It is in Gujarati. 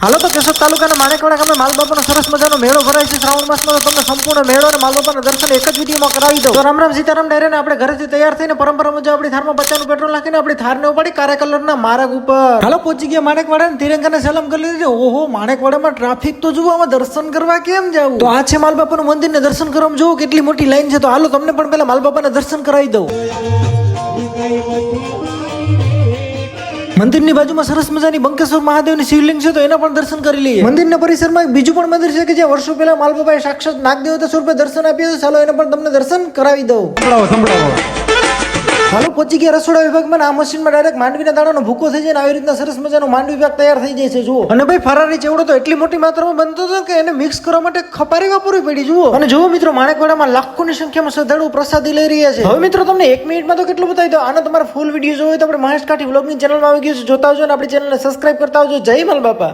હાલો તો કેશોદ તાલુકાના માણેકવાડા ગામે માલબાપાનો સરસ મજાનો મેળો ભરાય છે શ્રાવણ માસમાં. તો તમને સંપૂર્ણ મેળો અને માલબાપાના દર્શન એક જ વિડીયોમાં કરાવી દઉં. તો રામ રામ સીતારામ ડાયરે આપણે ઘરેથી તૈયાર થઈને પરંપરા મુજબ આપણી થારમાં બચ્ચાનું પેટ્રોલ નાખીને આપણી થારને ઉપાડી કાળા કલરના માર્ગ ઉપર હાલો પહોંચી ગયા માણેકવાડા. તિરંગાને સલામ કરી લીધી. ઓહો, માણેકવાડામાં ટ્રાફિક તો જુઓ, આમાં દર્શન કરવા કેમ જવું. તો આ છે માલબાપાનું મંદિર ને દર્શન કરવામાં જુઓ કેટલી મોટી લાઈન છે. તો હાલો તમને પણ પેલા માલબાપાના દર્શન કરાવી દઉં. મંદિરની બાજુમાં સરસ મજાની બંકેશ્વર મહાદેવની શિવલિંગ છે, તો એના પણ દર્શન કરી લઈએ. મંદિરના પરિસરમાં એક બીજું પણ મંદિર છે કે જ્યાં વર્ષો પહેલા માલબાપાએ સાક્ષાત નાગદેવતા સ્વરૂપે દર્શન આપ્યું છે. ચાલો એને પણ તમને દર્શન કરાવી દઉં. હાલો પહોંચી ગયા રસોડા વિભાગમાં. આ મશીનમાં ડાયરેક્ટ માંડવીના દાણાનો ભૂકો થઈ જાય ને આવી રીતના સરસ મજાનો માંડવી વિભાગ તૈયાર થઈ જાય છે. જુઓ, અને ભાઈ ફરારી ચેવડો તો એટલી મોટી માત્રામાં બનતો હતો કે એને મિક્સ કરવા માટે ખપારી વાપરવી પડી. જુઓ, અને જુઓ મિત્રો, માણેકવાડામાં લાખોની સંખ્યામાં શ્રદ્ધાળુ પ્રસાદી લઈ રહ્યા છે. હવે મિત્રો તમને 1 મિનિટમાં તો કેટલું બતાવી દો. આનો તમારે ફૂલ વિડીયો જોવો હોય તો આપણે મહેશ કાઠી વ્લોગની ચેનલમાં આવી ગયું છે, જોતા આવજો અને આપણી ચેનલને સબસ્ક્રાઇબ કરતા આવજો. જય માલબાપા.